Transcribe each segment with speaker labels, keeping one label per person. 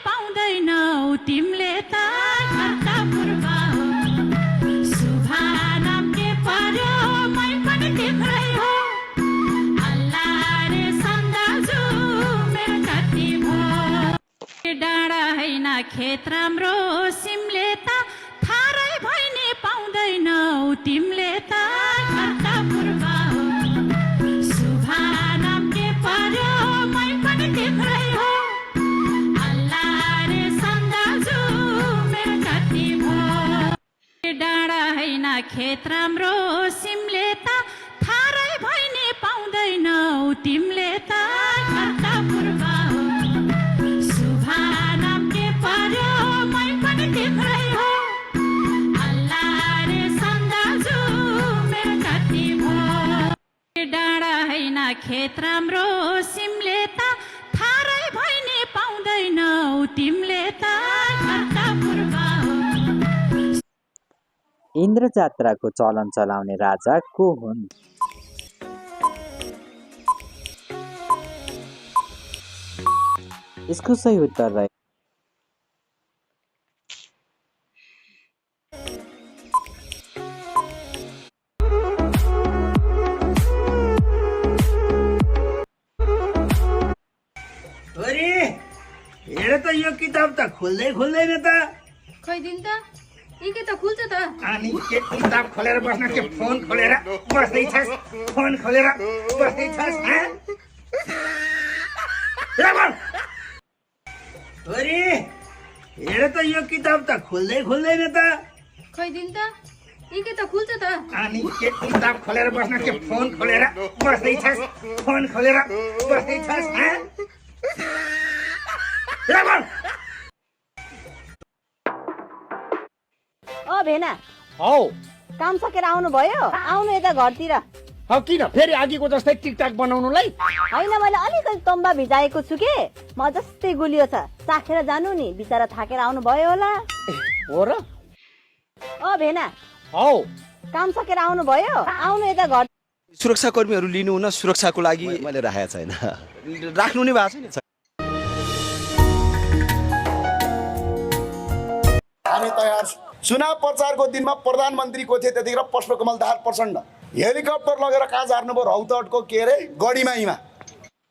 Speaker 1: पाउँदैनौ तिमीले त घरका पूर्व सुभानाम के पर्यो मै पनि तिम्रै हो अल्लाह रे सन्दाजु मेरो कति भो डाँडा हैन खेत राम्रो सिमले त थारै भइने पाउँदैनौ तिमीले त घरका पूर्व सुभानाम के पर्यो मै पनि तिम्रै हो डाँडा हैन खेत राम्रो सिमले त थारै भइने पाउँदैनौ तिमीले त घरका पूर्व सुभानाम के पर्यो मै पनि तिम्रै हो अल्लाह रे सन्दाजु मेरो कति भो डाँडा हैन खेत राम्रो सिमले त थारै भइने पाउँदैनौ तिमीले त घरका पूर्व
Speaker 2: इन्द्र जात्राको चलन चलाउने राजा को हुन्? यसको सही उत्तर रहे
Speaker 3: हेर त यो किताब त खुल्दैन त
Speaker 4: खै दिन त यी त खुल्छ त
Speaker 3: अनि के किताब खोलेर बस्न के फोन खोलेर बस्दै छस् फोन खोलेर बस्दै छस् अरे हेर त यो किताब त खुल्दैन त
Speaker 4: खै दिन त यी त खुल्छ त
Speaker 3: अनि के किताब खोलेर बस्न के फोन खोलेर बस्दै छस् फोन खोलेर बस्दै छस्
Speaker 5: ओ भेना
Speaker 6: हौ
Speaker 5: काम सकेर आउनु भयो आउनु यता घरतिर
Speaker 6: किन फेरि अघिको जस्तै टिकटाक बनाउनुलाई
Speaker 5: होइन मैले अलिकति तम्बा भिजाएको छु के म जस्तै गुलियो छ चाखेर जानु नि बिचारा थाकेर आउनु भयो होला
Speaker 6: हो र
Speaker 5: ओ भेना
Speaker 6: हौ
Speaker 5: काम सकेर आउनु भयो आउनु यता घर
Speaker 7: सुरक्षा कर्मीहरू लिनु हुन सुरक्षाको लागि मैले राखेको छैन राख्नु नै भएको छैन
Speaker 8: हामी तयार चुनाव प्रचारको दिनमा प्रधानमन्त्रीको थिए त्यतिखेर पुष्पकमल दाहाल प्रचण्ड हेलिकप्टर लगेर कहाँ झार्नुभयो रौतहटको के अरे गढीमाईमा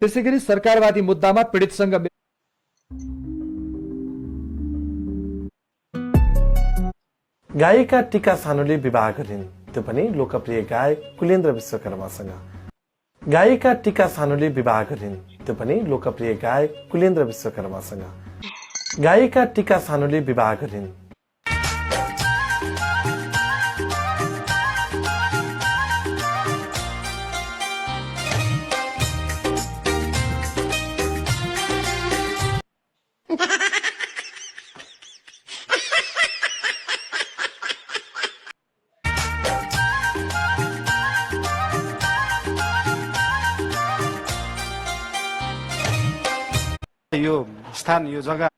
Speaker 9: त्यसै गरी सरकारवादी मुद्दामा पीडितसँग
Speaker 10: गायिका टीका सानुले विवाह गरिन् त्यो पनि लोकप्रिय गायक कुलेन्द्र विश्वकर्मासँग गायिका टीका सानुले विवाह गरिन् त्यो पनि लोकप्रिय गायक कुलेन्द्र विश्वकर्मासँग गायिका टीका सानुले विवाह गरिन्
Speaker 11: यो स्थान यो जग्गा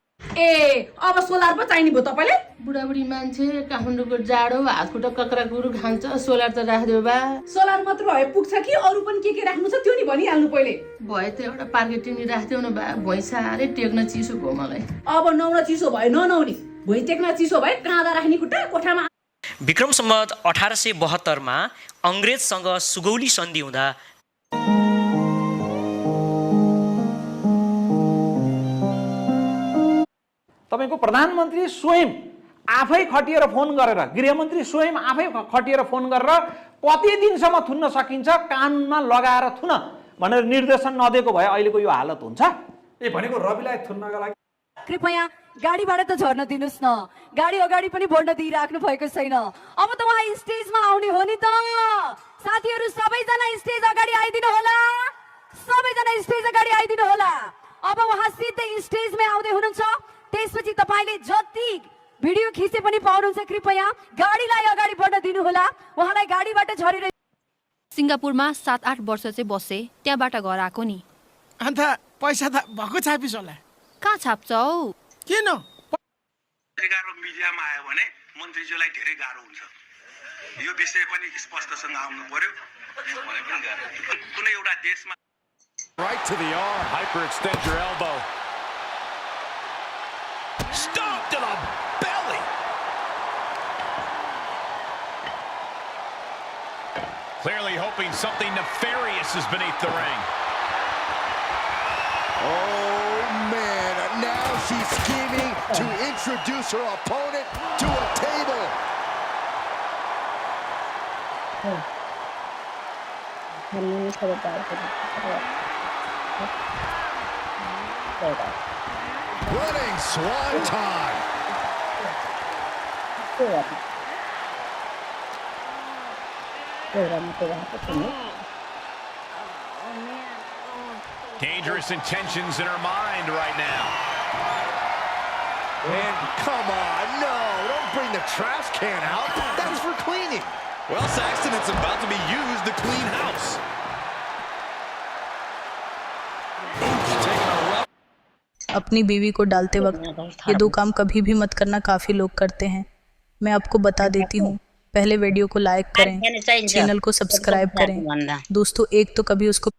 Speaker 12: अब सोलर पो चाहिने भयो तपाईले
Speaker 4: बुढाबुढी मान्छे काठमाडौँको जाडो हात खुट्टा कक्रा कुरु खान्छ सोलर त राखिदियो बा
Speaker 12: सोलर मात्र भए पुग्छ कि अरू पनि के राख्नु छ त्यो नि भनिहाल्नु पहिले
Speaker 4: भए त एउटा पार्केटिङ राखिदियो न बा भैँसारे टेक्न चिसो भयो मलाई
Speaker 12: अब नौना चिसो भयो ननौनी भुइँ टेक्न चिसो भए कहाँ राख्ने खुट्टा कोठामा
Speaker 13: विक्रम सम्वत 1872 मा अंग्रेजसँग सुगौली सन्धि हुँदा
Speaker 6: तपाईको प्रधानमन्त्री स्वयं आफै खटिएर फोन गरेर गृहमन्त्री स्वयं आफै खटिएर फोन गरेर कति दिनसम्म थुन्न सकिन्छ कानुनमा लगाएर थुन भनेर निर्देशन नदिएको भए अहिलेको यो हालत हुन्छ
Speaker 9: भनेको रविलाई थुन्नका लागि
Speaker 14: कृपया गाडीबाट त झर्न दिनुस् न गाडी अगाडि पनि बढ्न दिइराख्नु भएको छैन अब त उहाँ स्टेजमा आउने हो नि त साथीहरु सबैजना स्टेज अगाडि आइदिनु होला सबैजना स्टेज अगाडि आइदिनु होला अब उहाँ सिधै स्टेजमै आउँदै हुनुहुन्छ त्यसपछि तपाईले जति भिडियो खिचे पनि पाउनुहुन्छ कृपया गाडीलाई अगाडि बढ्न दिनु होला उहाँलाई गाडीबाट झरेर
Speaker 15: सिङ्गापुरमा 7-8 वर्ष चाहिँ बसे त्यहाँबाट घर आको नि
Speaker 11: अन्त पैसा त भक्कु छापिस होला
Speaker 15: कहाँ छाप्छौ
Speaker 11: किन
Speaker 16: 11 मिडियामा आयो भने मन्त्रीज्यूलाई धेरै गाह्रो हुन्छ यो विषय पनि स्पष्टसँग आउनु पर्यो कुनै एउटा देशमा
Speaker 17: Right to the arm. Hyperextend your elbow. Stop to the belly. Clearly hoping something nefarious is beneath the ring.
Speaker 18: Oh, man. Now she's scheming to introduce her opponent to a table. Running swanton.
Speaker 17: Dangerous intentions in her mind right now.
Speaker 18: And come on, no, don't bring the trash can out. That's for cleaning.
Speaker 17: Well, Saxton, it's about to be used to clean house.
Speaker 19: अपनी बीवी को डालते वक्त ये दो काम कभी भी मत करना, काफ़ी लोग करते हैं। मैं आपको बता देती हूँ, पहले वीडियो को लाइक करें, चैनल को सब्सक्राइब करें। दोस्तों, एक तो कभी उसको